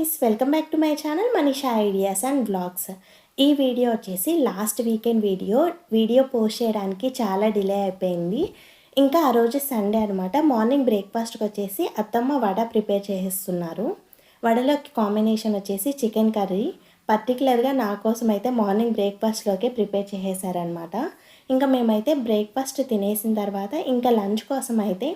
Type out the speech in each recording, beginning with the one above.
Friends, welcome back to my channel Manisha ideas and vlogs. ఈ video వచ్చేసి last weekend video post చేయడానికి చాలా delay అయిపోయింది. ఇంకా ఆ రోజు సండే అనమాట. మార్నింగ్ బ్రేక్ఫాస్ట్కి వచ్చేసి అత్తమ్మ వడ ప్రిపేర్ చేసేస్తున్నారు. వడలోకి కాంబినేషన్ వచ్చేసి చికెన్ కర్రీ. పర్టికులర్గా నా కోసం అయితే మార్నింగ్ బ్రేక్ఫాస్ట్లోకే ప్రిపేర్ చేసేసారనమాట. ఇంకా మేమైతే బ్రేక్ఫాస్ట్ తినేసిన తర్వాత ఇంకా లంచ్ కోసం అయితే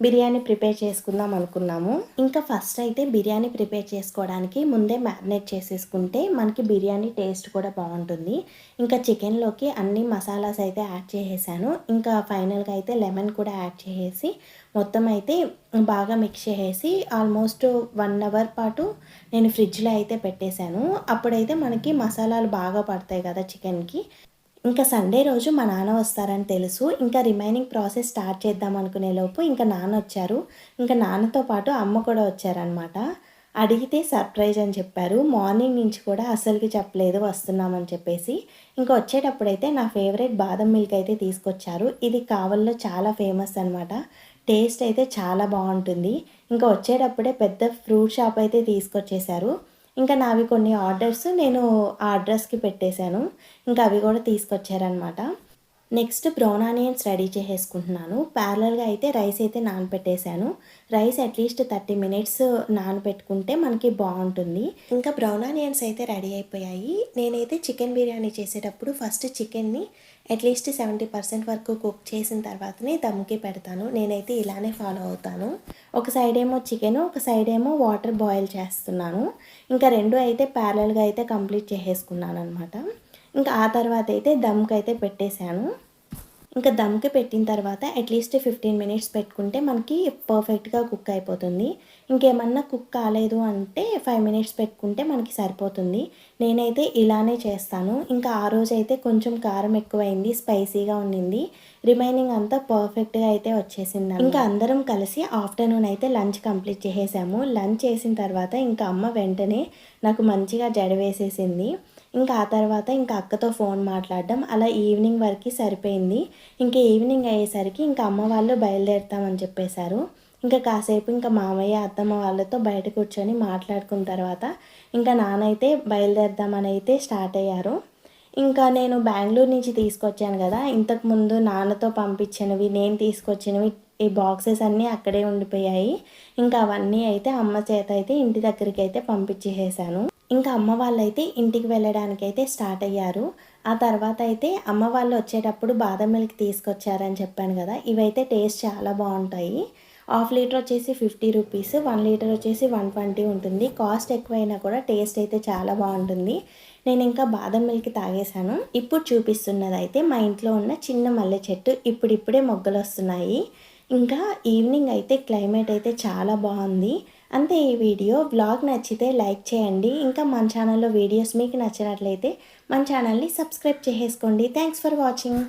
బిర్యానీ ప్రిపేర్ చేసుకుందాం అనుకున్నాము. ఇంకా ఫస్ట్ అయితే బిర్యానీ ప్రిపేర్ చేసుకోవడానికి ముందే మ్యారినేట్ చేసేసుకుంటే మనకి బిర్యానీ టేస్ట్ కూడా బాగుంటుంది. ఇంకా చికెన్లోకి అన్ని మసాలాస్ అయితే యాడ్ చేసేసాను. ఇంకా ఫైనల్గా అయితే లెమన్ కూడా యాడ్ చేసేసి మొత్తం అయితే బాగా మిక్స్ చేసేసి ఆల్మోస్ట్ 1 అవర్ పాటు నేను ఫ్రిడ్జ్లో అయితే పెట్టేశాను. అప్పుడైతే మనకి మసాలాలు బాగా పడతాయి కదా చికెన్కి. ఇంకా సండే రోజు మా నాన్న వస్తారని తెలుసు. ఇంకా రిమైనింగ్ ప్రాసెస్ స్టార్ట్ చేద్దాం అనుకునే లోపు ఇంకా నాన్న వచ్చారు. ఇంకా నాన్నతో పాటు అమ్మ కూడా వచ్చారనమాట. అడిగితే సర్ప్రైజ్ అని చెప్పారు. మార్నింగ్ నుంచి కూడా అస్సలకి చెప్పలేదు వస్తున్నామని చెప్పేసి. ఇంకా వచ్చేటప్పుడైతే నా ఫేవరెట్ బాదం మిల్క్ అయితే తీసుకొచ్చారు. ఇది కావల్లో చాలా ఫేమస్ అనమాట. టేస్ట్ అయితే చాలా బాగుంటుంది. ఇంకా వచ్చేటప్పుడే పెద్ద ఫ్రూట్ షాప్ అయితే తీసుకొచ్చేసారు. ఇంకా నావి కొన్ని ఆర్డర్స్ నేను ఆ అడ్రస్కి పెట్టేశాను. ఇంకా అవి కూడా తీసుకొచ్చారనమాట. నెక్స్ట్ బ్రౌన్ ఆనియన్స్ రెడీ చేసేసుకుంటున్నాను. ప్యారలల్గా అయితే రైస్ అయితే నానబెట్టేశాను. రైస్ అట్లీస్ట్ 30 మినిట్స్ నానబెట్టుకుంటే మనకి బాగుంటుంది. ఇంకా బ్రౌన్ ఆనియన్స్ అయితే రెడీ అయిపోయాయి. నేనైతే చికెన్ బిర్యానీ చేసేటప్పుడు ఫస్ట్ చికెన్ని అట్లీస్ట్ 70% వరకు కుక్ చేసిన తర్వాతనే దమ్కి పెడతాను. నేనైతే ఇలానే ఫాలో అవుతాను. ఒక సైడ్ ఏమో చికెన్, ఒక సైడ్ ఏమో వాటర్ బాయిల్ చేస్తున్నాను. ఇంకా రెండు అయితే ప్యారలల్గా అయితే కంప్లీట్ చేసేసుకున్నాను అనమాట. ఇంకా ఆ తర్వాత అయితే దమ్కి అయితే పెట్టేశాను. ఇంకా దమ్కి పెట్టిన తర్వాత అట్లీస్ట్ 15 మినిట్స్ పెట్టుకుంటే మనకి పర్ఫెక్ట్గా కుక్ అయిపోతుంది. ఇంకేమన్నా కుక్ కాలేదు అంటే 5 మినిట్స్ పెట్టుకుంటే మనకి సరిపోతుంది. నేనైతే ఇలానే చేస్తాను. ఇంకా ఆ రోజు అయితే కొంచెం కారం ఎక్కువైంది, స్పైసీగా ఉండింది. రిమైనింగ్ అంతా పర్ఫెక్ట్గా అయితే వచ్చేసింది. ఇంకా అందరం కలిసి ఆఫ్టర్నూన్ అయితే లంచ్ కంప్లీట్ చేసేసాము. లంచ్ చేసిన తర్వాత ఇంకా అమ్మ వెంటనే నాకు మంచిగా జడ వేసేసింది. ఇంకా ఆ తర్వాత ఇంకా అక్కతో ఫోన్ మాట్లాడడం అలా ఈవినింగ్ వరకు సరిపోయింది. ఇంకా ఈవినింగ్ అయ్యేసరికి ఇంకా అమ్మ వాళ్ళు బయలుదేరుతామని చెప్పేశారు. ఇంకా కాసేపు ఇంకా మామయ్య అత్తమ్మ వాళ్ళతో బయట కూర్చొని మాట్లాడుకున్న తర్వాత ఇంకా నాన్న అయితే బయలుదేరుదామని అయితే స్టార్ట్ అయ్యారు. ఇంకా నేను బెంగళూరు నుంచి తీసుకొచ్చాను కదా, ఇంతకుముందు నాన్నతో పంపించినవి నేను తీసుకొచ్చినవి ఈ బాక్సెస్ అన్నీ అక్కడే ఉండిపోయాయి. ఇంకా అవన్నీ అయితే అమ్మ చేత అయితే ఇంటి దగ్గరికి అయితే పంపించేసాను. ఇంకా అమ్మ వాళ్ళైతే ఇంటికి వెళ్ళడానికి అయితే స్టార్ట్ అయ్యారు. ఆ తర్వాత అయితే అమ్మ వాళ్ళు వచ్చేటప్పుడు బాదం మిల్క్ తీసుకొచ్చారని చెప్పాను కదా, ఇవైతే టేస్ట్ చాలా బాగుంటాయి. 1/2 లీటర్ వచ్చేసి 50 రూపీస్, 1 లీటర్ వచ్చేసి 120 ఉంటుంది. కాస్ట్ ఎక్కువైనా కూడా టేస్ట్ అయితే చాలా బాగుంటుంది. నేను ఇంకా బాదం మిల్క్ తాగేశాను. ఇప్పుడు చూపిస్తున్నది అయితే మా ఇంట్లో ఉన్న చిన్న మల్లె చెట్టు. ఇప్పుడిప్పుడే మొగ్గలు వస్తున్నాయి. ఇంకా ఈవినింగ్ అయితే క్లైమేట్ అయితే చాలా బాగుంది. అంతే ఈ వీడియో. వ్లాగ్ నచ్చితే లైక్ చేయండి. ఇంకా మన ఛానల్లో వీడియోస్ మీకు నచ్చినట్లయితే మన ఛానల్ని సబ్స్క్రైబ్ చేసేసుకోండి. Thanks for watching.